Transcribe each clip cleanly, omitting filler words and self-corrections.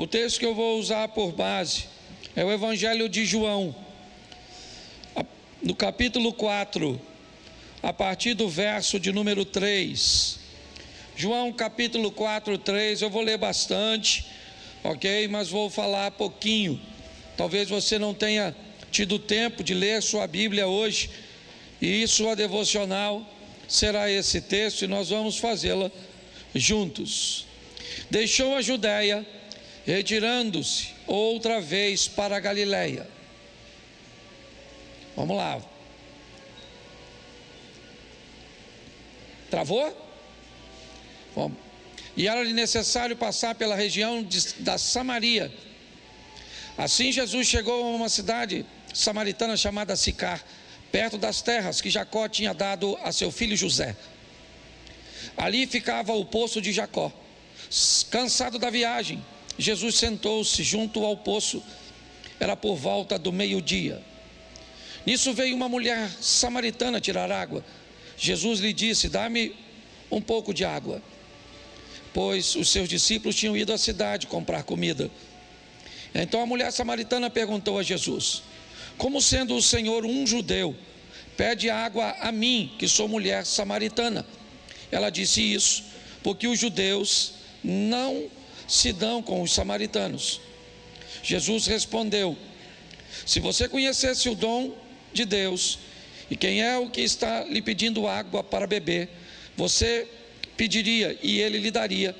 O texto que eu vou usar por base é o Evangelho de João, no capítulo 4, a partir do verso de número 3. João capítulo 4, 3, eu vou ler bastante, ok? Mas vou falar pouquinho. Talvez você não tenha tido tempo de ler sua Bíblia hoje, e sua devocional será esse texto, e nós vamos fazê-la juntos. Deixou a Judéia, retirando-se outra vez para a Galiléia. Vamos lá. Travou? Bom, e era-lhe necessário passar pela região da Samaria. Assim Jesus chegou a uma cidade samaritana chamada Sicar, perto das terras que Jacó tinha dado a seu filho José. Ali ficava o poço de Jacó. Cansado da viagem, Jesus sentou-se junto ao poço. Era por volta do meio-dia. Nisso veio uma mulher samaritana tirar água. Jesus lhe disse: dá-me um pouco de água, pois os seus discípulos tinham ido à cidade comprar comida. Então a mulher samaritana perguntou a Jesus: como sendo o Senhor um judeu, pede água a mim, que sou mulher samaritana? Ela disse isso porque os judeus não se dão com os samaritanos. Jesus respondeu: se você conhecesse o dom de Deus e quem é o que está lhe pedindo água para beber, você pediria e ele lhe daria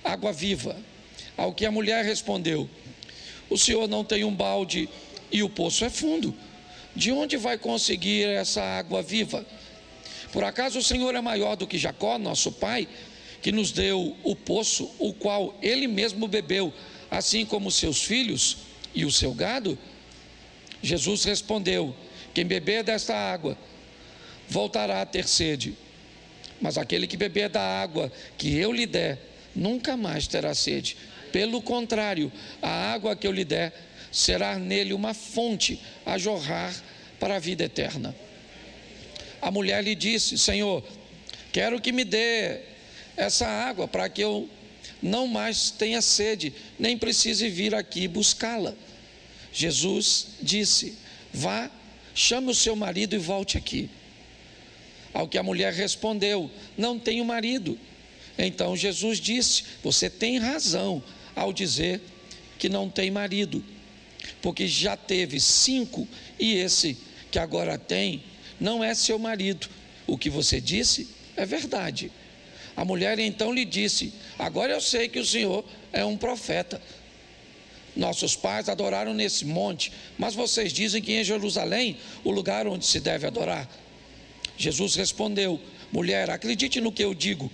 água viva. Ao que a mulher respondeu: o senhor não tem um balde e o poço é fundo. De onde vai conseguir essa água viva? Por acaso o Senhor é maior do que Jacó, nosso pai, que nos deu o poço, o qual ele mesmo bebeu, assim como seus filhos e o seu gado? Jesus respondeu: quem beber desta água voltará a ter sede, mas aquele que beber da água que eu lhe der nunca mais terá sede. Pelo contrário, a água que eu lhe der será nele uma fonte a jorrar para a vida eterna. A mulher lhe disse: Senhor, quero que me dê essa água para que eu não mais tenha sede, nem precise vir aqui buscá-la. Jesus disse: vá, chame o seu marido e volte aqui. Ao que a mulher respondeu: não tenho marido. Então Jesus disse: você tem razão ao dizer que não tem marido, porque já teve 5 e esse que agora tem não é seu marido. O que você disse é verdade. A mulher então lhe disse: agora eu sei que o Senhor é um profeta. Nossos pais adoraram nesse monte, mas vocês dizem que em Jerusalém o lugar onde se deve adorar. Jesus respondeu: mulher, acredite no que eu digo.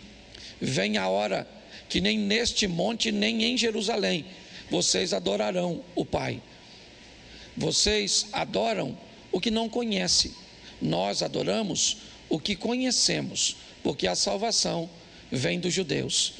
Vem a hora que nem neste monte nem em Jerusalém vocês adorarão o Pai. Vocês adoram o que não conhecem. Nós adoramos o que conhecemos, porque a salvação vem dos judeus.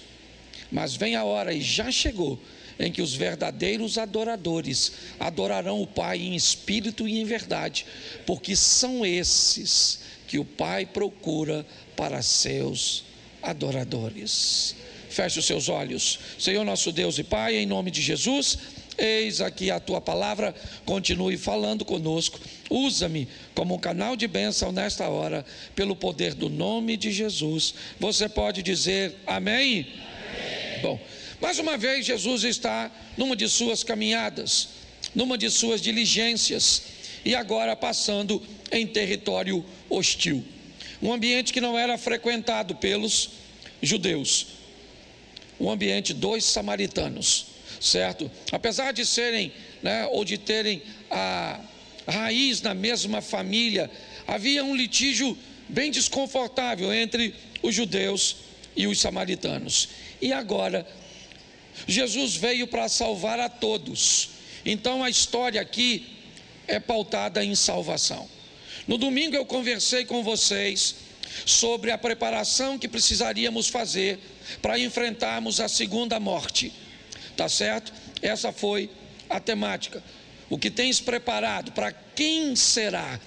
Mas vem a hora, e já chegou, em que os verdadeiros adoradores adorarão o Pai em espírito e em verdade, porque são esses que o Pai procura para seus adoradores. Feche os seus olhos. Senhor nosso Deus e Pai, em nome de Jesus, eis aqui a Tua palavra, continue falando conosco. Usa-me como um canal de bênção nesta hora, pelo poder do nome de Jesus. Você pode dizer amém? Amém. Bom, mais uma vez Jesus está numa de suas caminhadas, numa de suas diligências, e agora passando em território hostil, um ambiente que não era frequentado pelos judeus, um ambiente dos samaritanos, certo? Apesar de serem, ou de terem a raiz na mesma família, havia um litígio bem desconfortável entre os judeus e os samaritanos. E agora Jesus veio para salvar a todos. Então a história aqui é pautada em salvação. No domingo eu conversei com vocês sobre a preparação que precisaríamos fazer para enfrentarmos a segunda morte, tá certo? Essa foi a temática. O que tens preparado? Para quem será?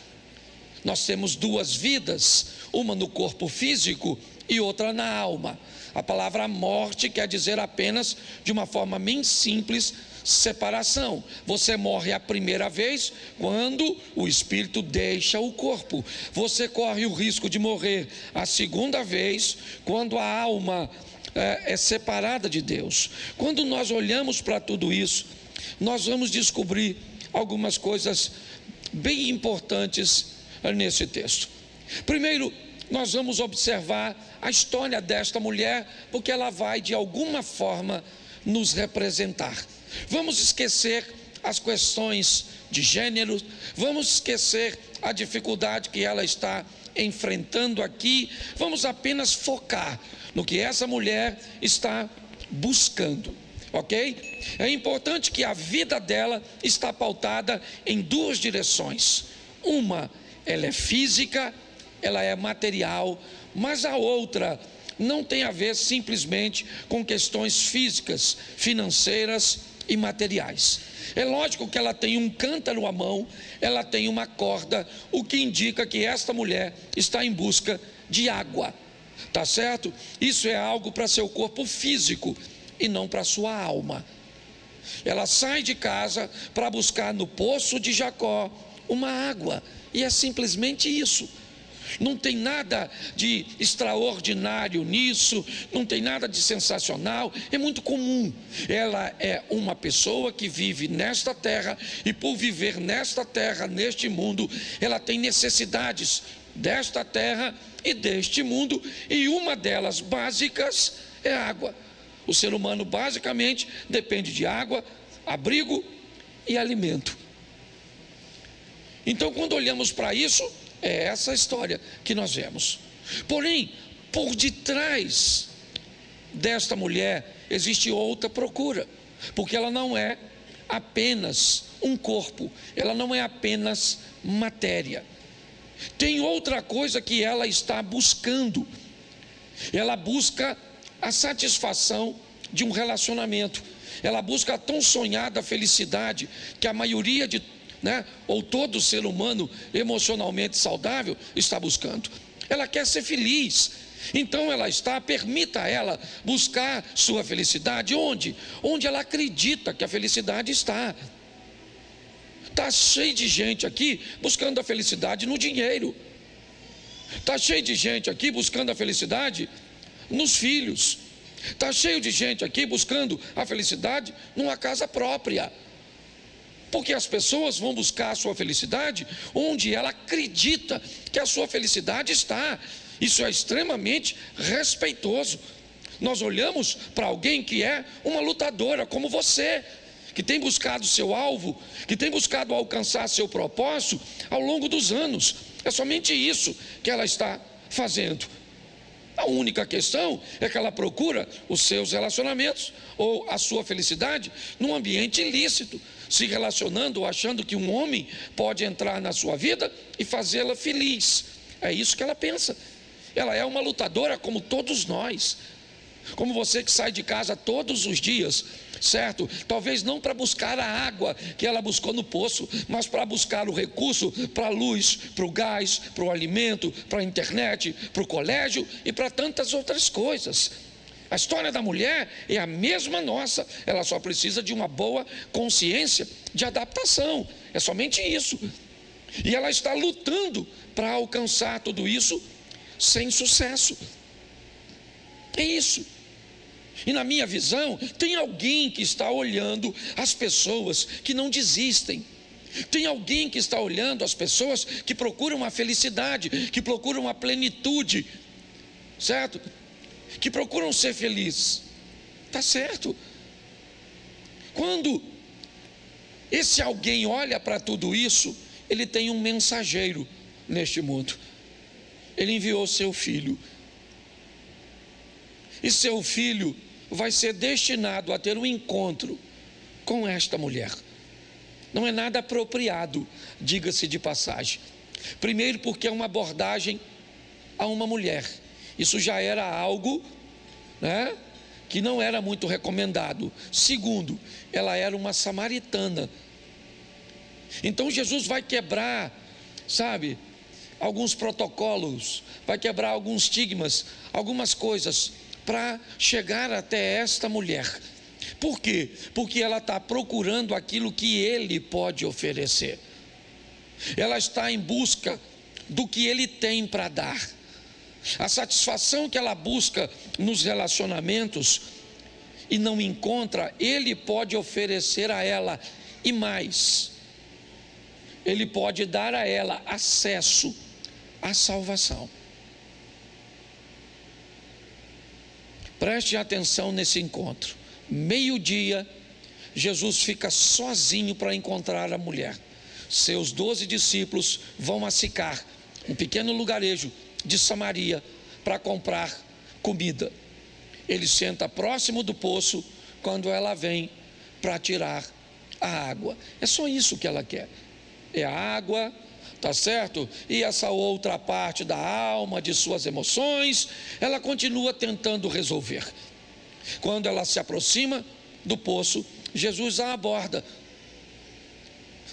Nós temos 2 vidas, uma no corpo físico e outra na alma. A palavra morte quer dizer apenas, de uma forma bem simples, separação. Você morre a primeira vez quando o espírito deixa o corpo. Você corre o risco de morrer a segunda vez quando a alma é separada de Deus. Quando nós olhamos para tudo isso, nós vamos descobrir algumas coisas bem importantes nesse texto. Primeiro, nós vamos observar a história desta mulher, porque ela vai de alguma forma nos representar. Vamos esquecer as questões de gênero, vamos esquecer a dificuldade que ela está enfrentando aqui, vamos apenas focar no que essa mulher está buscando, ok? É importante que a vida dela está pautada em duas direções. Uma, ela é física, ela é material, mas a outra não tem a ver simplesmente com questões físicas, financeiras e materiais. É lógico que ela tem um cântaro à mão, ela tem uma corda, o que indica que esta mulher está em busca de água, tá certo? Isso é algo para seu corpo físico e não para sua alma. Ela sai de casa para buscar no poço de Jacó uma água, e é simplesmente isso. Não tem nada de extraordinário nisso, não tem nada de sensacional, é muito comum. Ela é uma pessoa que vive nesta terra, e por viver nesta terra, neste mundo, ela tem necessidades desta terra e deste mundo, e uma delas básicas é água. O ser humano basicamente depende de água, abrigo e alimento. Então, quando olhamos para isso, é essa história que nós vemos. Porém, por detrás desta mulher existe outra procura, porque ela não é apenas um corpo, ela não é apenas matéria. Tem outra coisa que ela está buscando. Ela busca a satisfação de um relacionamento. Ela busca a tão sonhada felicidade que a maioria ou todo ser humano emocionalmente saudável está buscando. Ela quer ser feliz, então permita a ela buscar sua felicidade onde? Onde ela acredita que a felicidade está. Está cheio de gente aqui buscando a felicidade no dinheiro, está cheio de gente aqui buscando a felicidade nos filhos, está cheio de gente aqui buscando a felicidade numa casa própria. Porque as pessoas vão buscar a sua felicidade onde ela acredita que a sua felicidade está. Isso é extremamente respeitoso. Nós olhamos para alguém que é uma lutadora como você, que tem buscado seu alvo, que tem buscado alcançar seu propósito ao longo dos anos. É somente isso que ela está fazendo. A única questão é que ela procura os seus relacionamentos ou a sua felicidade num ambiente ilícito, se relacionando ou achando que um homem pode entrar na sua vida e fazê-la feliz. É isso que ela pensa. Ela é uma lutadora como todos nós, como você que sai de casa todos os dias, certo? Talvez não para buscar a água que ela buscou no poço, mas para buscar o recurso para a luz, para o gás, para o alimento, para a internet, para o colégio e para tantas outras coisas. A história da mulher é a mesma nossa, ela só precisa de uma boa consciência de adaptação, é somente isso. E ela está lutando para alcançar tudo isso sem sucesso. É isso. E na minha visão, tem alguém que está olhando as pessoas que não desistem. Tem alguém que está olhando as pessoas que procuram a felicidade, que procuram a plenitude, certo? Que procuram ser felizes. Está certo. Quando esse alguém olha para tudo isso, ele tem um mensageiro neste mundo. Ele enviou seu filho. E seu filho vai ser destinado a ter um encontro com esta mulher. Não é nada apropriado, diga-se de passagem. Primeiro, porque é uma abordagem a uma mulher. Isso já era algo, que não era muito recomendado. Segundo, ela era uma samaritana. Então Jesus vai quebrar, alguns protocolos, vai quebrar alguns estigmas, algumas coisas, para chegar até esta mulher. Por quê? Porque ela está procurando aquilo que ele pode oferecer. Ela está em busca do que ele tem para dar. A satisfação que ela busca nos relacionamentos e não encontra, ele pode oferecer a ela, e mais, ele pode dar a ela acesso à salvação. Preste atenção nesse encontro. Meio-dia, Jesus fica sozinho para encontrar a mulher. Seus 12 discípulos vão a Sicar, um pequeno lugarejo de Samaria, para comprar comida. Ele senta próximo do poço quando ela vem para tirar a água. É só isso que ela quer. É a água, tá certo? E essa outra parte da alma, de suas emoções, ela continua tentando resolver. Quando ela se aproxima do poço, Jesus a aborda,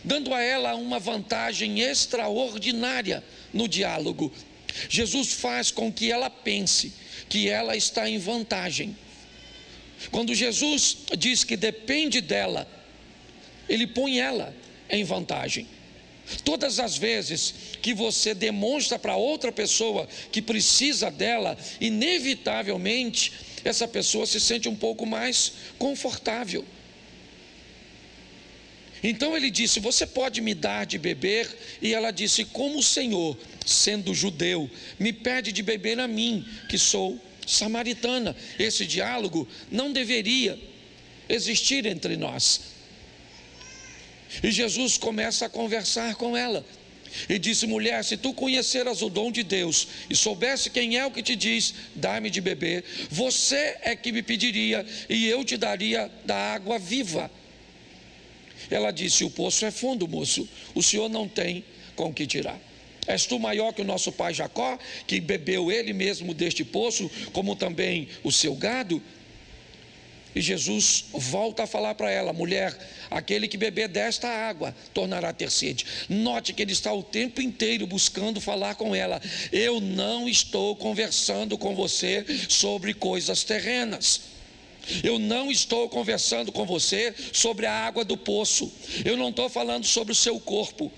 dando a ela uma vantagem extraordinária no diálogo. Jesus faz com que ela pense que ela está em vantagem. Quando Jesus diz que depende dela, ele põe ela em vantagem. Todas as vezes que você demonstra para outra pessoa que precisa dela, inevitavelmente essa pessoa se sente um pouco mais confortável. Então ele disse: você pode me dar de beber? E ela disse: como o Senhor, sendo judeu, me pede de beber a mim, que sou samaritana? Esse diálogo não deveria existir entre nós. E Jesus começa a conversar com ela e disse: mulher, se tu conheceras o dom de Deus e soubesse quem é o que te diz, dá-me de beber, você é que me pediria e eu te daria da água viva. Ela disse: o poço é fundo, moço, o senhor não tem com que tirar. És tu maior que o nosso pai Jacó, que bebeu ele mesmo deste poço, como também o seu gado? E Jesus volta a falar para ela: mulher, aquele que beber desta água tornará a ter sede. Note que ele está o tempo inteiro buscando falar com ela. Eu não estou conversando com você sobre coisas terrenas. Eu não estou conversando com você sobre a água do poço. Eu não estou falando sobre o seu corpo.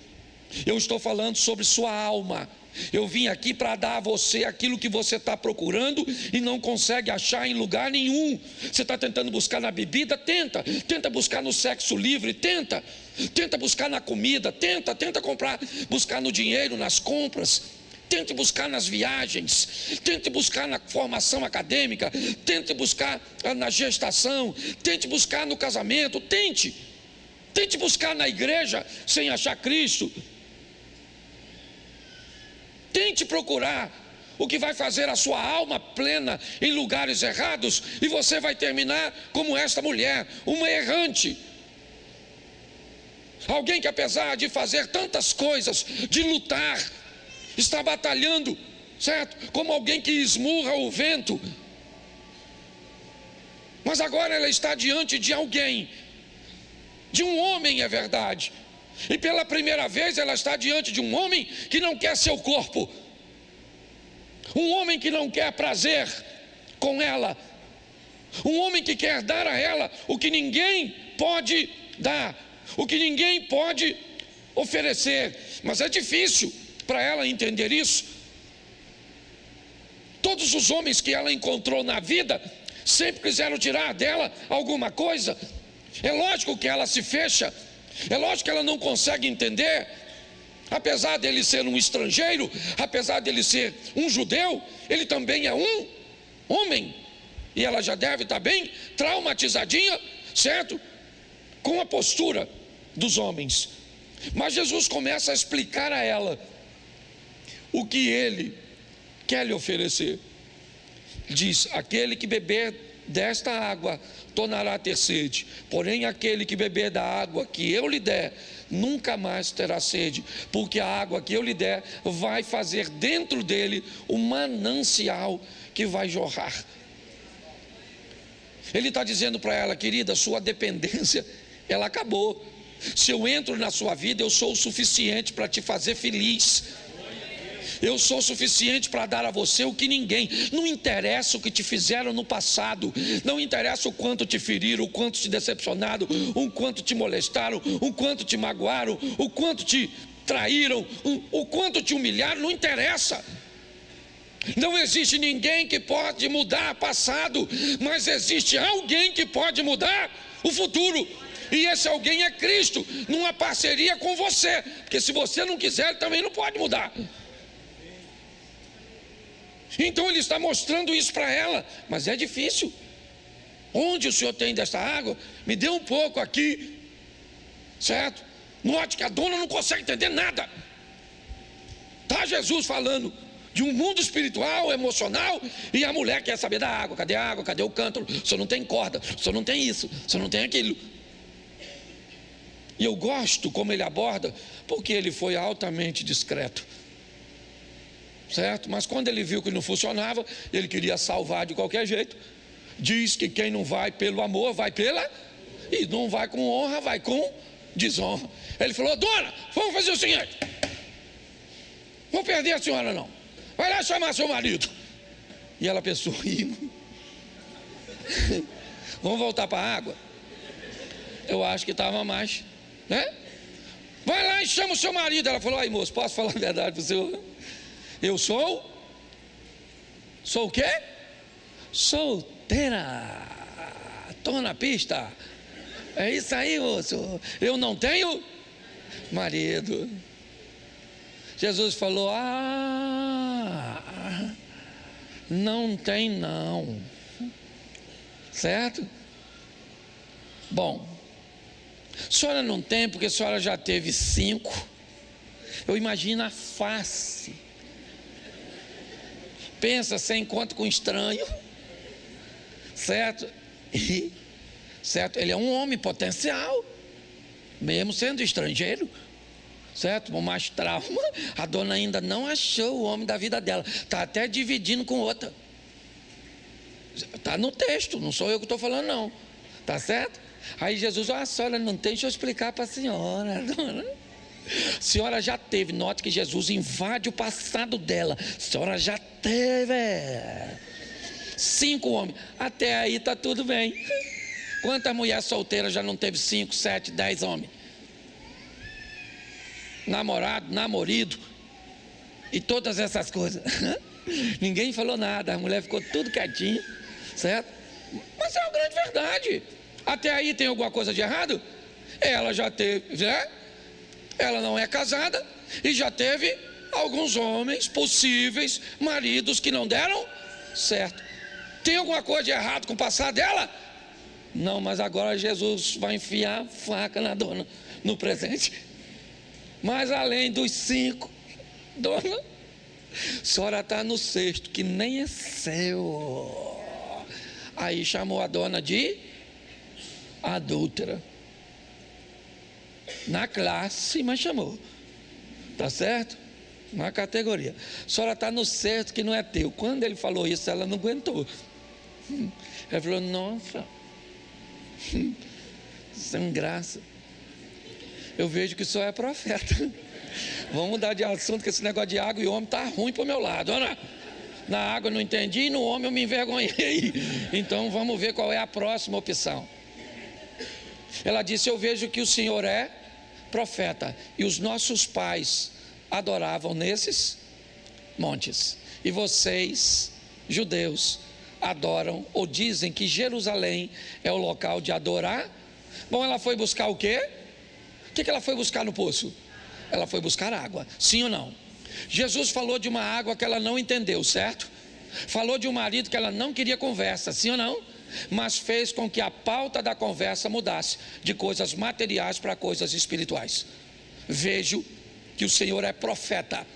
Eu estou falando sobre sua alma. Eu vim aqui para dar a você aquilo que você está procurando e não consegue achar em lugar nenhum. Você está tentando buscar na bebida? Tenta buscar no sexo livre, tenta buscar na comida, tenta buscar no dinheiro, nas compras, tente buscar nas viagens, tente buscar na formação acadêmica, tente buscar na gestação, tente buscar no casamento, tente buscar na igreja sem achar Cristo. Tente procurar o que vai fazer a sua alma plena em lugares errados, e você vai terminar como esta mulher, uma errante. Alguém que, apesar de fazer tantas coisas, de lutar, está batalhando, certo? Como alguém que esmurra o vento. Mas agora ela está diante de alguém, de um homem, é verdade. E pela primeira vez ela está diante de um homem que não quer seu corpo, um homem que não quer prazer com ela, um homem que quer dar a ela o que ninguém pode dar, o que ninguém pode oferecer. Mas é difícil para ela entender isso. Todos os homens que ela encontrou na vida sempre quiseram tirar dela alguma coisa. É lógico que ela se fecha. É lógico que ela não consegue entender. Apesar dele ser um estrangeiro, apesar dele ser um judeu, ele também é um homem. E ela já deve estar bem traumatizadinha, certo? Com a postura dos homens. Mas Jesus começa a explicar a ela o que ele quer lhe oferecer. Diz: aquele que beber desta água tornará a ter sede, porém aquele que beber da água que eu lhe der nunca mais terá sede, porque a água que eu lhe der vai fazer dentro dele um manancial que vai jorrar. Ele está dizendo para ela: querida, sua dependência, ela acabou. Se eu entro na sua vida, eu sou o suficiente para te fazer feliz. Eu sou suficiente para dar a você o que ninguém. Não interessa o que te fizeram no passado, não interessa o quanto te feriram, o quanto te decepcionaram, o quanto te molestaram, o quanto te magoaram, o quanto te traíram, o quanto te humilharam, não interessa. Não existe ninguém que pode mudar o passado, mas existe alguém que pode mudar o futuro. E esse alguém é Cristo, numa parceria com você, porque se você não quiser, ele também não pode mudar. Então ele está mostrando isso para ela, mas é difícil. Onde o senhor tem desta água? Me dê um pouco aqui, certo? Note que a dona não consegue entender nada. Está Jesus falando de um mundo espiritual, emocional, e a mulher quer saber da água. Cadê a água? Cadê o cântaro? O senhor não tem corda, o senhor não tem isso, o senhor não tem aquilo. E eu gosto como ele aborda, porque ele foi altamente discreto, certo? Mas quando ele viu que não funcionava, ele queria salvar de qualquer jeito. Diz que quem não vai pelo amor, vai pela, e não vai com honra, vai com desonra. Ele falou: dona, vamos fazer o seguinte, vou perder a senhora não, vai lá chamar seu marido. E ela pensou: vamos voltar para a água? Eu acho que estava mais, né? Vai lá e chama o seu marido. Ela falou: aí moço, posso falar a verdade para o senhor? Eu sou o quê? Solteira. Estou na pista. É isso aí, moço. Eu não tenho marido. Jesus falou: não tem não. Certo? Bom, a senhora não tem porque a senhora já teve 5. Eu imagino a face. Pensa, você encontra com um estranho, certo? Certo? Ele é um homem potencial, mesmo sendo estrangeiro, certo? Com mais trauma, a dona ainda não achou o homem da vida dela, está até dividindo com outra. Está no texto, não sou eu que estou falando não, tá certo? Aí Jesus: a senhora não tem, deixa eu explicar para a senhora, dona. A senhora já teve, note que Jesus invade o passado dela. A senhora já teve 5 homens, até aí está tudo bem. Quantas mulheres solteiras já não teve 5, 7, 10 homens? Namorado, namorido e todas essas coisas. Ninguém falou nada, a mulher ficou tudo quietinha, certo? Mas é uma grande verdade. Até aí tem alguma coisa de errado? Ela já teve, né? Ela não é casada e já teve alguns homens possíveis maridos que não deram certo. Tem alguma coisa de errado com o passado dela? Não, mas agora Jesus vai enfiar faca na dona no presente. Mas além dos 5, dona, a senhora está no 6º, que nem é seu. Aí chamou a dona de adúltera. Na classe, mas chamou, tá certo? Na categoria. A senhora está no 6º, que não é teu. Quando ele falou isso, ela não aguentou. Ela falou: nossa, sem graça. Eu vejo que o senhor é profeta. Vamos mudar de assunto, que esse negócio de água e homem está ruim para o meu lado. Olha, na água eu não entendi, e no homem eu me envergonhei. Então vamos ver qual é a próxima opção. Ela disse: eu vejo que o senhor é profeta, e os nossos pais adoravam nesses montes, e vocês, judeus, adoram ou dizem que Jerusalém é o local de adorar. Bom, ela foi buscar o quê? O que ela foi buscar no poço? Ela foi buscar água, sim ou não? Jesus falou de uma água que ela não entendeu, certo? Falou de um marido que ela não queria conversa, sim ou não? Mas fez com que a pauta da conversa mudasse de coisas materiais para coisas espirituais. Vejo que o Senhor é profeta.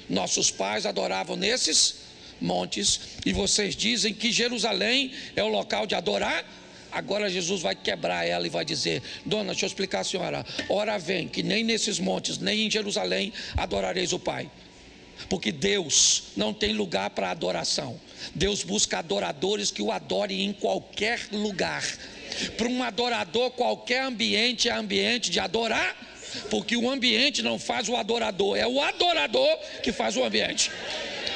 Nossos pais adoravam nesses montes, e vocês dizem que Jerusalém é o local de adorar. Agora Jesus vai quebrar ela e vai dizer: dona, deixa eu explicar a senhora. Ora vem, que nem nesses montes, nem em Jerusalém adorareis o Pai. Porque Deus não tem lugar para adoração. Deus busca adoradores que o adorem em qualquer lugar. Para um adorador, qualquer ambiente é ambiente de adoração. Porque o ambiente não faz o adorador, é o adorador que faz o ambiente.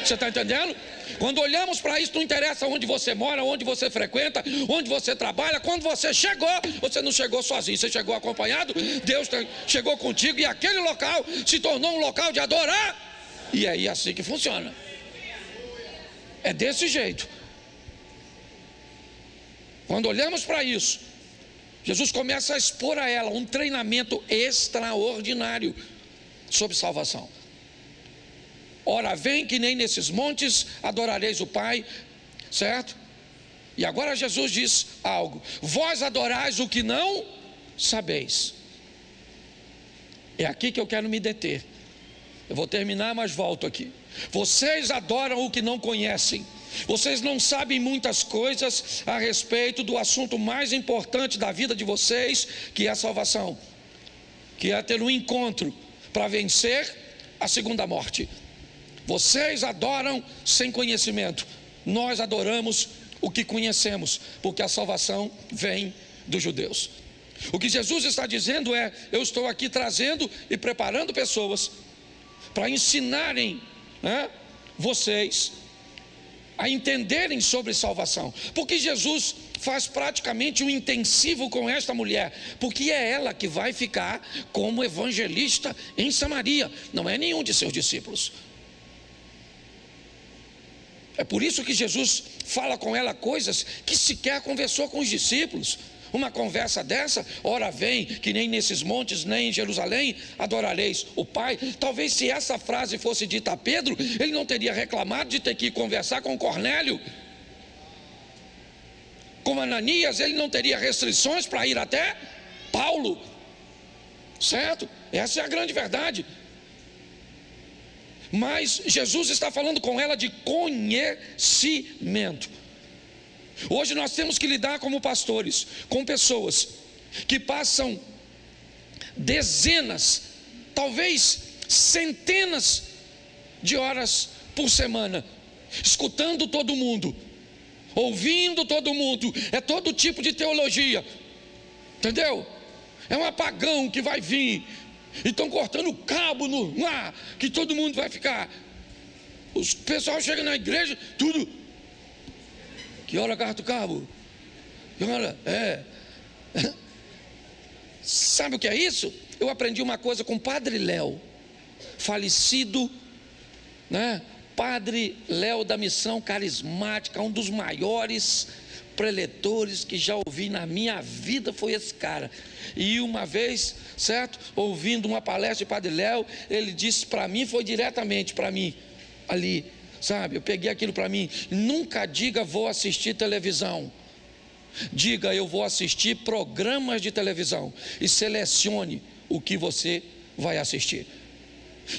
Você está entendendo? Quando olhamos para isso, não interessa onde você mora, onde você frequenta, onde você trabalha. Quando você chegou, você não chegou sozinho, você chegou acompanhado. Deus chegou contigo e aquele local se tornou um local de adorar. E é assim que funciona. É desse jeito. Quando olhamos para isso, Jesus começa a expor a ela um treinamento extraordinário sobre salvação. Ora, vem que nem nesses montes adorareis o Pai, certo? E agora Jesus diz algo: vós adorais o que não sabeis. É aqui que eu quero me deter. Eu vou terminar, mas volto aqui. Vocês adoram o que não conhecem. Vocês não sabem muitas coisas a respeito do assunto mais importante da vida de vocês, que é a salvação, que é ter um encontro para vencer a segunda morte. Vocês adoram sem conhecimento. Nós adoramos o que conhecemos, porque a salvação vem dos judeus. O que Jesus está dizendo é: eu estou aqui trazendo e preparando pessoas para ensinarem, vocês a entenderem sobre salvação. Porque Jesus faz praticamente um intensivo com esta mulher, porque é ela que vai ficar como evangelista em Samaria, não é nenhum de seus discípulos. É por isso que Jesus fala com ela coisas que sequer conversou com os discípulos. Uma conversa dessa: ora vem que nem nesses montes, nem em Jerusalém adorareis o Pai. Talvez se essa frase fosse dita a Pedro, ele não teria reclamado de ter que ir conversar com Cornélio. Com Ananias, ele não teria restrições para ir até Paulo, certo? Essa é a grande verdade. Mas Jesus está falando com ela de conhecimento. Hoje nós temos que lidar como pastores com pessoas que passam dezenas, talvez centenas de horas por semana, escutando todo mundo, ouvindo todo mundo. É todo tipo de teologia, entendeu? É um apagão que vai vir, e estão cortando o cabo no ar, que todo mundo vai ficar. O pessoal chega na igreja, tudo: que hora corta o cabo? Que hora? Sabe o que é isso? Eu aprendi uma coisa com o Padre Léo, falecido, Padre Léo da Missão Carismática, um dos maiores preletores que já ouvi na minha vida foi esse cara. E uma vez, certo, ouvindo uma palestra de Padre Léo, ele disse para mim, foi diretamente para mim ali, sabe, eu peguei aquilo para mim: nunca diga vou assistir televisão, diga eu vou assistir programas de televisão, e selecione o que você vai assistir.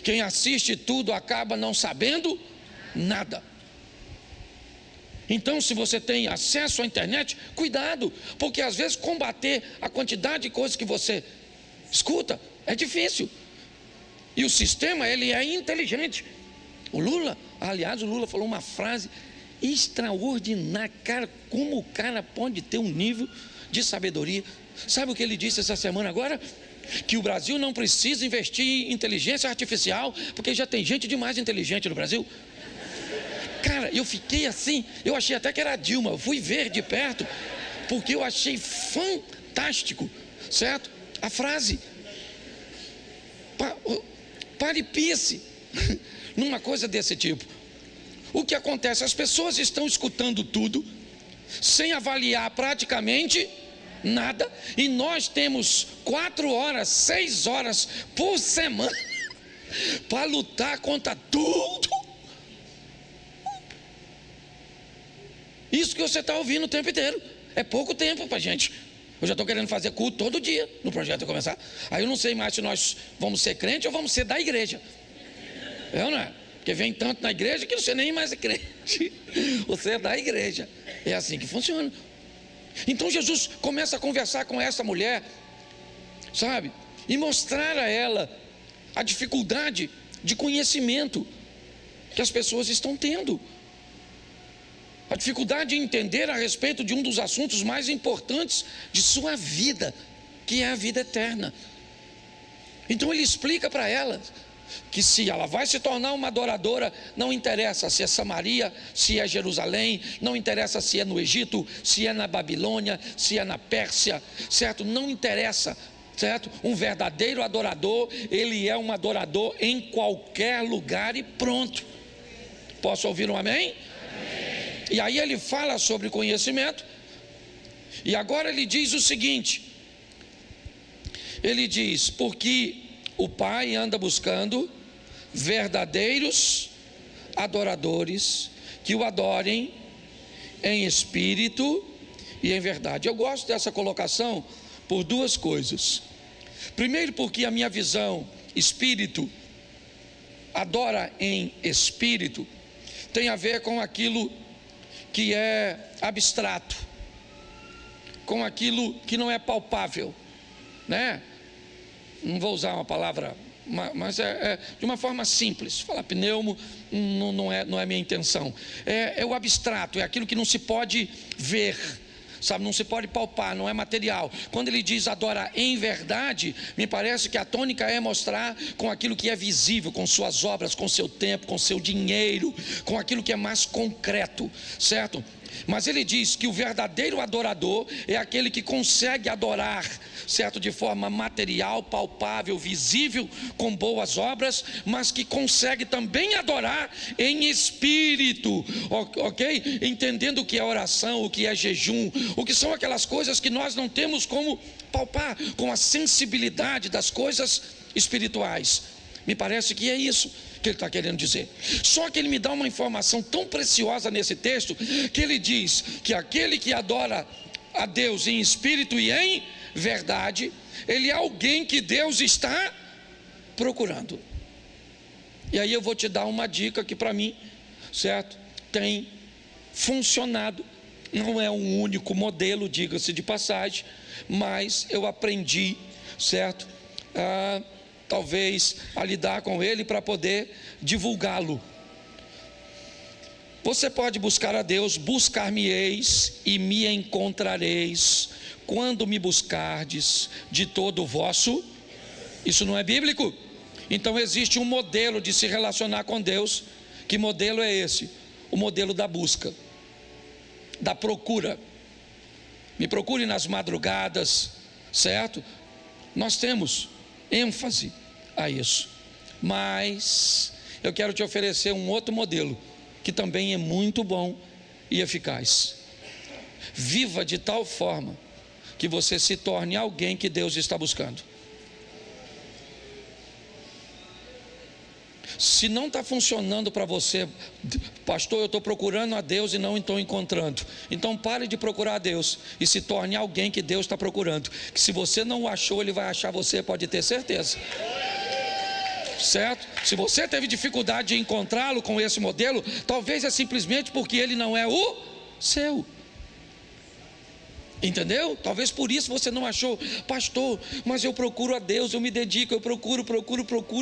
Quem assiste tudo acaba não sabendo nada. Então, se você tem acesso à internet, cuidado, porque às vezes combater a quantidade de coisas que você escuta é difícil. E o sistema, ele é inteligente. O Lula falou uma frase extraordinária. Cara, como o cara pode ter um nível de sabedoria? Sabe o que ele disse essa semana agora? Que o Brasil não precisa investir em inteligência artificial, porque já tem gente demais inteligente no Brasil. Cara, eu fiquei assim, eu achei até que era a Dilma. Eu fui ver de perto, porque eu achei fantástico, certo? A frase. Pare e pense numa coisa desse tipo. O que acontece? As pessoas estão escutando tudo, sem avaliar praticamente nada, e nós temos 4 horas, 6 horas por semana para lutar contra tudo isso que você está ouvindo o tempo inteiro. É pouco tempo para a gente. Eu já estou querendo fazer culto todo dia no projeto começar. Aí eu não sei mais se nós vamos ser crente ou vamos ser da igreja. Não é? Porque vem tanto na igreja que você nem mais é crente. Você é da igreja. É assim que funciona. Então Jesus começa a conversar com essa mulher, sabe? E mostrar a ela a dificuldade de conhecimento que as pessoas estão tendo. A dificuldade de entender a respeito de um dos assuntos mais importantes de sua vida, que é a vida eterna. Então ele explica para ela que se ela vai se tornar uma adoradora, não interessa se é Samaria, se é Jerusalém, não interessa se é no Egito, se é na Babilônia, se é na Pérsia, certo? Não interessa, certo? Um verdadeiro adorador, ele é um adorador em qualquer lugar e pronto. Posso ouvir um amém? Amém. E aí ele fala sobre conhecimento, e agora ele diz o seguinte, ele diz, porque o Pai anda buscando verdadeiros adoradores que o adorem em espírito e em verdade. Eu gosto dessa colocação por duas coisas. Primeiro, porque a minha visão espírito, adora em espírito, tem a ver com aquilo que é abstrato, com aquilo que não é palpável, né? Não vou usar uma palavra, mas é de uma forma simples. Falar pneumo não é minha intenção. É o abstrato, é aquilo que não se pode ver, sabe? Não se pode palpar, não é material. Quando ele diz adora em verdade, me parece que a tônica é mostrar com aquilo que é visível, com suas obras, com seu tempo, com seu dinheiro, com aquilo que é mais concreto, certo? Mas ele diz que o verdadeiro adorador é aquele que consegue adorar, certo, de forma material, palpável, visível, com boas obras, mas que consegue também adorar em espírito, ok? Entendendo o que é oração, o que é jejum, o que são aquelas coisas que nós não temos como palpar, com a sensibilidade das coisas espirituais. Me parece que é isso que ele está querendo dizer. Só que ele me dá uma informação tão preciosa nesse texto, que ele diz que aquele que adora a Deus em espírito e em verdade, ele é alguém que Deus está procurando. E aí eu vou te dar uma dica que para mim, certo, tem funcionado. Não é um único modelo, diga-se de passagem, mas eu aprendi, certo, talvez a lidar com ele para poder divulgá-lo. Você pode buscar a Deus, buscar-me-eis e me encontrareis, quando me buscardes de todo o vosso. Isso não é bíblico? Então existe um modelo de se relacionar com Deus. Que modelo é esse? O modelo da busca, da procura. Me procure nas madrugadas, certo? Nós temos ênfase a isso, mas eu quero te oferecer um outro modelo que também é muito bom e eficaz. Viva de tal forma que você se torne alguém que Deus está buscando. Se não está funcionando para você, pastor, eu estou procurando a Deus e não estou encontrando, então pare de procurar a Deus e se torne alguém que Deus está procurando, que se você não o achou, Ele vai achar você, pode ter certeza, certo? Se você teve dificuldade de encontrá-lo com esse modelo, talvez é simplesmente porque ele não é o seu. Entendeu? Talvez por isso você não achou, pastor, mas eu procuro a Deus, eu me dedico, eu procuro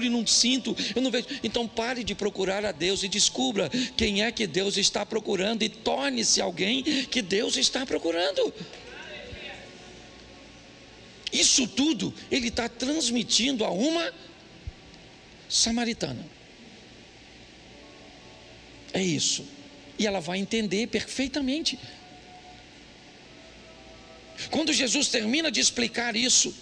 e não sinto, eu não vejo. Então pare de procurar a Deus e descubra quem é que Deus está procurando e torne-se alguém que Deus está procurando. Isso tudo ele está transmitindo a uma samaritana. É isso. E ela vai entender perfeitamente. Quando Jesus termina de explicar isso,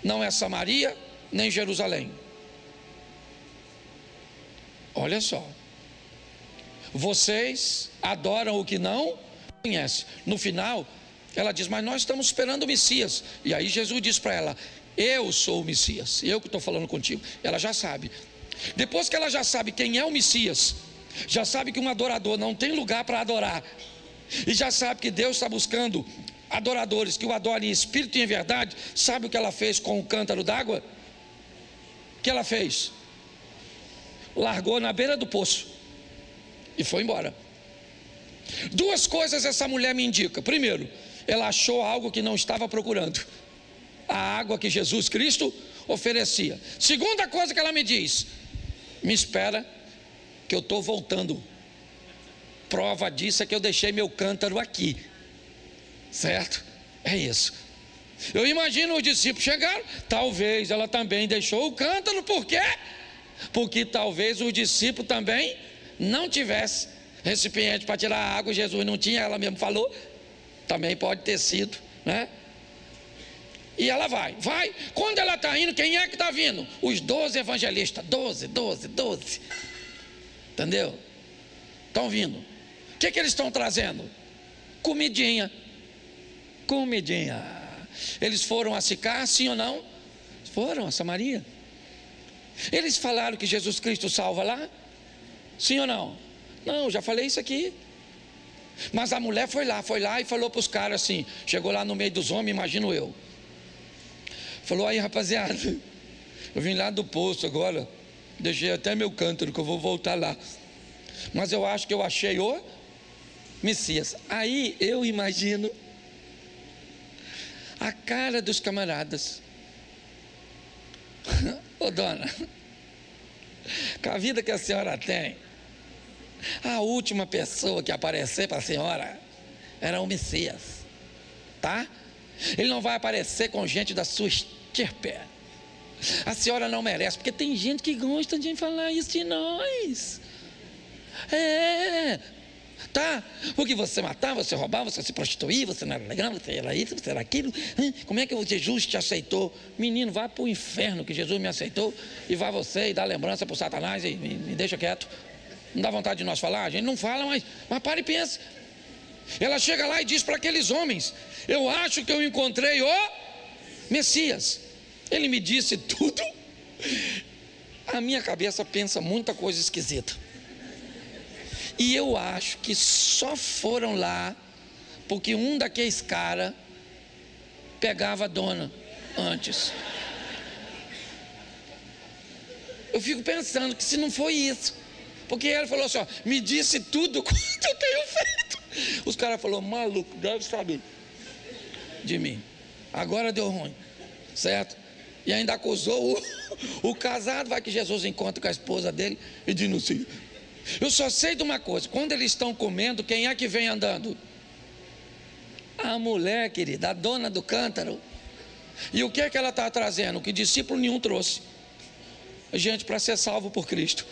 não é Samaria nem Jerusalém. Olha só, vocês adoram o que não conhecem. No final, ela diz, mas nós estamos esperando o Messias. E aí Jesus diz para ela, eu sou o Messias, eu que estou falando contigo. Ela já sabe. Depois que ela já sabe quem é o Messias, já sabe que um adorador não tem lugar para adorar, e já sabe que Deus está buscando adoradores que o adorem em espírito e em verdade. Sabe o que ela fez com o cântaro d'água? O que ela fez? Largou na beira do poço e foi embora. Duas coisas essa mulher me indica. Primeiro, ela achou algo que não estava procurando, a água que Jesus Cristo oferecia. Segunda coisa que ela me diz, me espera que eu estou voltando. Prova disso é que eu deixei meu cântaro aqui, certo? É isso. Eu imagino os discípulos chegaram, talvez ela também deixou o cântaro, por quê? Porque talvez os discípulos também não tivessem recipiente para tirar a água, Jesus não tinha, ela mesmo falou, também pode ter sido, né? E ela vai, quando ela está indo, quem é que está vindo? Os 12 evangelistas, 12, entendeu? Estão vindo. O que eles estão trazendo? Comidinha. Eles foram a Sicar, sim ou não? Foram a Samaria. Eles falaram que Jesus Cristo salva lá? Sim ou não? Não, já falei isso aqui. Mas a mulher foi lá e falou para os caras assim, chegou lá no meio dos homens, imagino eu. Falou, aí rapaziada, eu vim lá do poço agora, deixei até meu cântaro que eu vou voltar lá. Mas eu acho que eu achei o Messias. Aí eu imagino a cara dos camaradas. Ô dona, com a vida que a senhora tem, a última pessoa que aparecer para a senhora era o Messias, tá? Ele não vai aparecer com gente da sua estirpe. A senhora não merece, porque tem gente que gosta de falar isso de nós. Tá? Porque você matava, você roubava, você se prostituía, você não era legal, você era isso, você era aquilo. Como é que Jesus te aceitou? Menino, vá para o inferno que Jesus me aceitou, e vá você e dá lembrança para o Satanás e me deixa quieto. Não dá vontade de nós falar? A gente não fala, mas para e pensa. Ela chega lá e diz para aqueles homens, eu acho que eu encontrei o Messias. Ele me disse tudo. A minha cabeça pensa muita coisa esquisita. E eu acho que só foram lá porque um daqueles caras pegava a dona antes. Eu fico pensando que se não foi isso, porque ele falou assim, ó, me disse tudo quanto eu tenho feito. Os caras falaram, maluco, deve saber de mim. Agora deu ruim, certo? E ainda acusou o casado, vai que Jesus encontra com a esposa dele e denuncia. Eu só sei de uma coisa, quando eles estão comendo, quem é que vem andando? A mulher, querida, a dona do cântaro. E o que é que ela está trazendo? O que discípulo nenhum trouxe. Gente, para ser salvo por Cristo.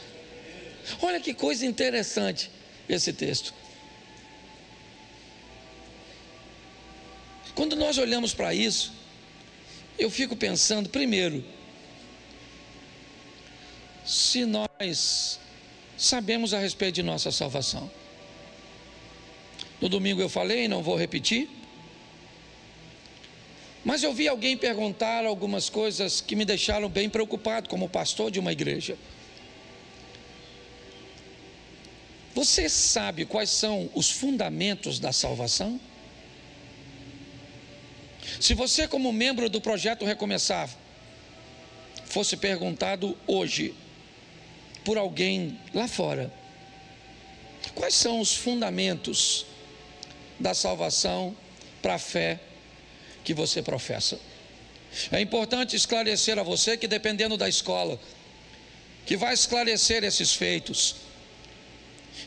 Olha que coisa interessante esse texto. Quando nós olhamos para isso, eu fico pensando, primeiro, se nós sabemos a respeito de nossa salvação. No domingo eu falei, não vou repetir, mas eu vi alguém perguntar algumas coisas que me deixaram bem preocupado como pastor de uma igreja. Você sabe quais são os fundamentos da salvação? Se você, como membro do projeto Recomeçar, fosse perguntado hoje por alguém lá fora, quais são os fundamentos da salvação para a fé que você professa? É importante esclarecer a você que, dependendo da escola que vai esclarecer esses feitos,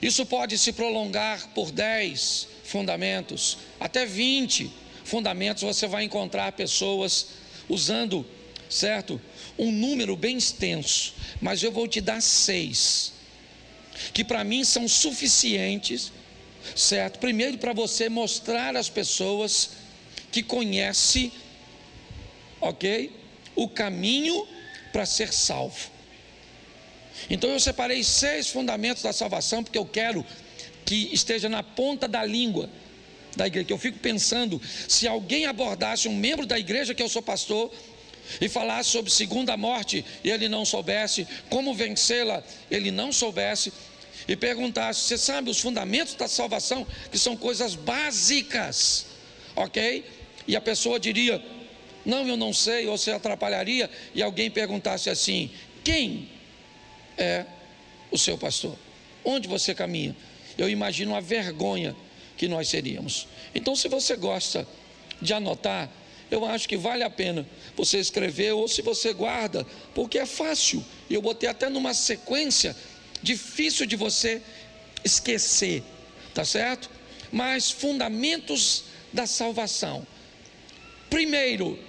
isso pode se prolongar por 10 fundamentos, até 20 fundamentos. Você vai encontrar pessoas usando, certo, um número bem extenso, mas eu vou te dar 6, que para mim são suficientes, certo? Primeiro, para você mostrar às pessoas que conhece, ok, o caminho para ser salvo. Então eu separei 6 fundamentos da salvação, porque eu quero que esteja na ponta da língua da igreja. Que eu fico pensando, se alguém abordasse um membro da igreja que eu sou pastor e falasse sobre segunda morte e ele não soubesse, como vencê-la, ele não soubesse, e perguntasse, você sabe os fundamentos da salvação, que são coisas básicas, ok? E a pessoa diria, não, eu não sei, ou se atrapalharia, e alguém perguntasse assim, quem é o seu pastor? Onde você caminha? Eu imagino a vergonha que nós seríamos. Então, se você gosta de anotar, eu acho que vale a pena você escrever, ou se você guarda, porque é fácil. Eu botei até numa sequência difícil de você esquecer, tá certo? Mas fundamentos da salvação. primeiro,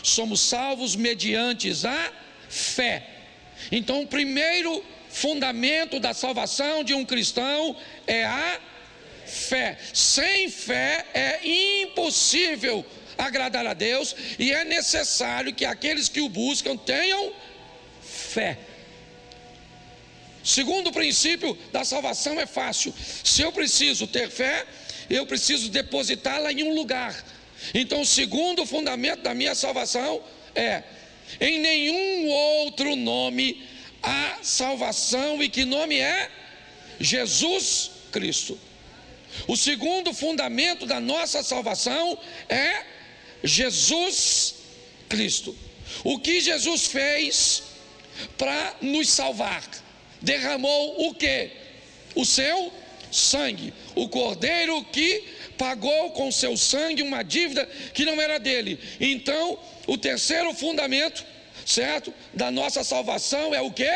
somos salvos mediante a fé. Então, o primeiro fundamento da salvação de um cristão é a fé. Sem fé é impossível agradar a Deus, e é necessário que aqueles que o buscam tenham fé. Segundo princípio da salvação é fácil. Se eu preciso ter fé, eu preciso depositá-la em um lugar. Então, o segundo fundamento da minha salvação é: em nenhum outro nome há salvação. E que nome é? Jesus Cristo. O segundo fundamento da nossa salvação é Jesus Cristo. O que Jesus fez para nos salvar? Derramou o quê? O seu sangue. O cordeiro que pagou com seu sangue uma dívida que não era dele. Então, o terceiro fundamento, certo, da nossa salvação é o quê?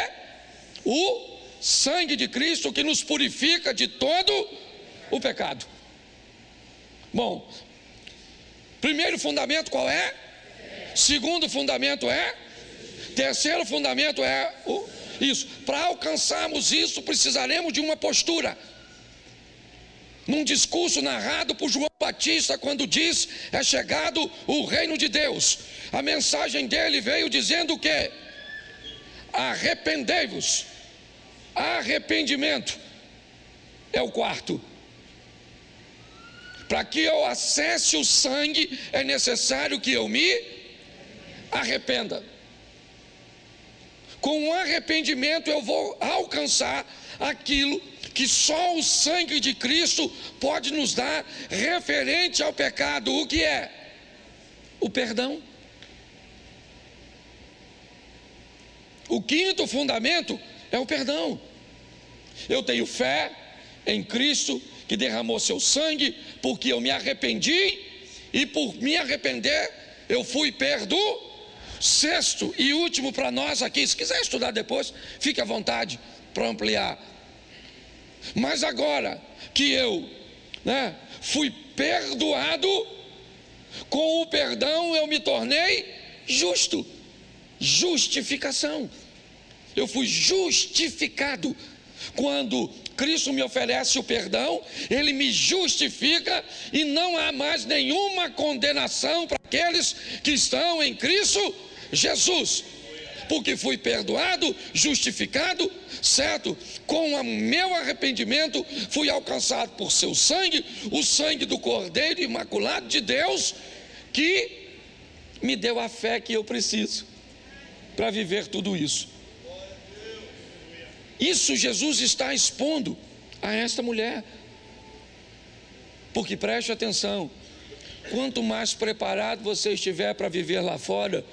O sangue de Cristo, que nos purifica de todo o pecado. Bom, primeiro fundamento qual é? Segundo fundamento é? Terceiro fundamento é isso. Para alcançarmos isso, precisaremos de uma postura. Num discurso narrado por João Batista, quando diz: é chegado o reino de Deus, a mensagem dele veio dizendo o quê? Arrependei-vos. Arrependimento é o quarto. Para que eu acesse o sangue, é necessário que eu me arrependa. Com o arrependimento eu vou alcançar aquilo que só o sangue de Cristo pode nos dar referente ao pecado. O que é? O perdão. O quinto fundamento é o perdão. Eu tenho fé em Cristo, que derramou seu sangue, porque eu me arrependi, e por me arrepender eu fui perdoado. Sexto e último para nós aqui, se quiser estudar depois, fique à vontade para ampliar. Mas agora que eu fui perdoado, com o perdão eu me tornei justo. Justificação. Eu fui justificado. Quando Cristo me oferece o perdão, Ele me justifica, e não há mais nenhuma condenação para aqueles que estão em Cristo Jesus. Porque fui perdoado, justificado, certo? Com o meu arrependimento, fui alcançado por seu sangue, o sangue do Cordeiro Imaculado de Deus, que me deu a fé que eu preciso para viver tudo isso. Isso Jesus está expondo a esta mulher. Porque preste atenção, quanto mais preparado você estiver para viver lá fora,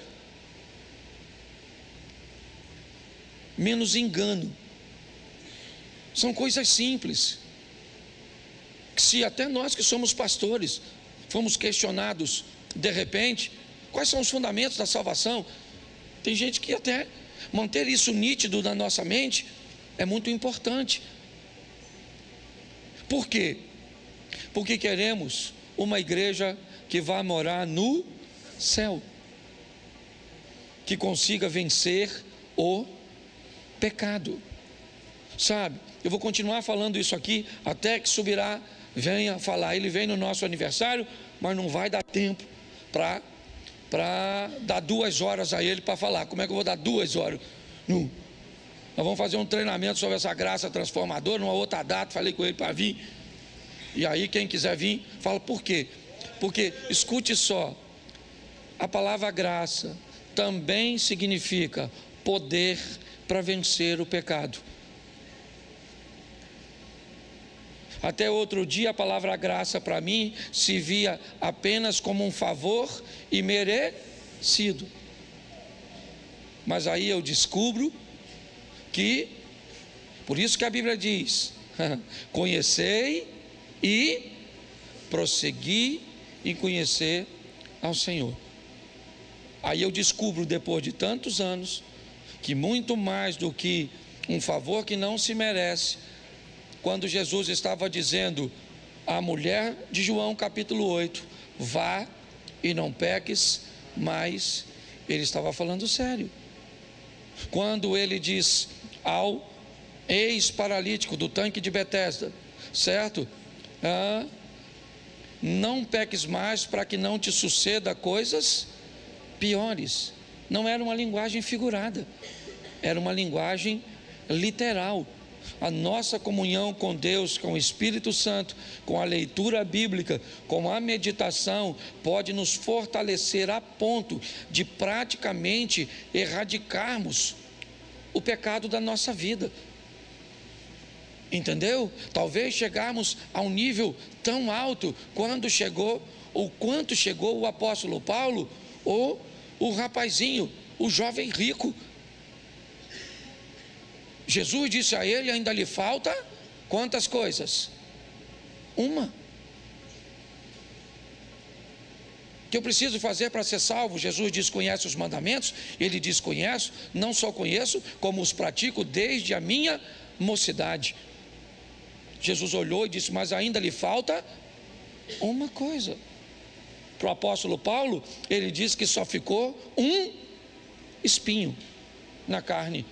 menos engano. São coisas simples, que se até nós que somos pastores fomos questionados de repente, quais são os fundamentos da salvação? Tem gente que até manter isso nítido na nossa mente é muito importante. Por quê? Porque queremos uma igreja que vá morar no céu, que consiga vencer o pecado. Sabe, eu vou continuar falando isso aqui até que Subirá venha falar. Ele vem no nosso aniversário, mas não vai dar tempo para dar 2 horas a ele para falar. Como é que eu vou dar 2 horas? Nós vamos fazer um treinamento sobre essa graça transformadora numa outra data. Falei com ele para vir. E aí quem quiser vir, fala por quê? Porque, escute só, a palavra graça também significa poder para vencer o pecado. Até outro dia a palavra graça para mim se via apenas como um favor e merecido. Mas aí eu descubro que, por isso que a Bíblia diz, conhecei e prossegui em conhecer ao Senhor. Aí eu descubro, depois de tantos anos, que muito mais do que um favor que não se merece, quando Jesus estava dizendo à mulher de João capítulo 8, vá e não peques mais. Ele estava falando sério. Quando ele diz ao ex-paralítico do tanque de Betesda, certo? Não peques mais para que não te suceda coisas piores. Não era uma linguagem figurada, era uma linguagem literal. A nossa comunhão com Deus, com o Espírito Santo, com a leitura bíblica, com a meditação, pode nos fortalecer a ponto de praticamente erradicarmos o pecado da nossa vida. Entendeu? Talvez chegarmos a um nível tão alto quanto chegou o apóstolo Paulo ou o rapazinho, o jovem rico. Jesus disse a ele: ainda lhe falta quantas coisas? Uma. O que eu preciso fazer para ser salvo? Jesus diz: conhece os mandamentos? Ele diz: conheço, não só conheço, como os pratico desde a minha mocidade. Jesus olhou e disse: mas ainda lhe falta uma coisa. Para o apóstolo Paulo, ele diz que só ficou um espinho na carne,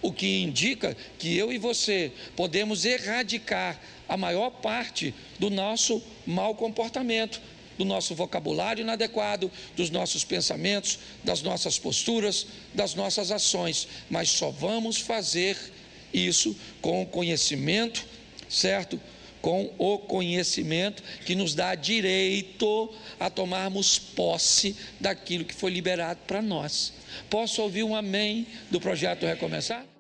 o que indica que eu e você podemos erradicar a maior parte do nosso mau comportamento, do nosso vocabulário inadequado, dos nossos pensamentos, das nossas posturas, das nossas ações, mas só vamos fazer isso com o conhecimento, certo? Com o conhecimento que nos dá direito a tomarmos posse daquilo que foi liberado para nós. Posso ouvir um amém do projeto Recomeçar?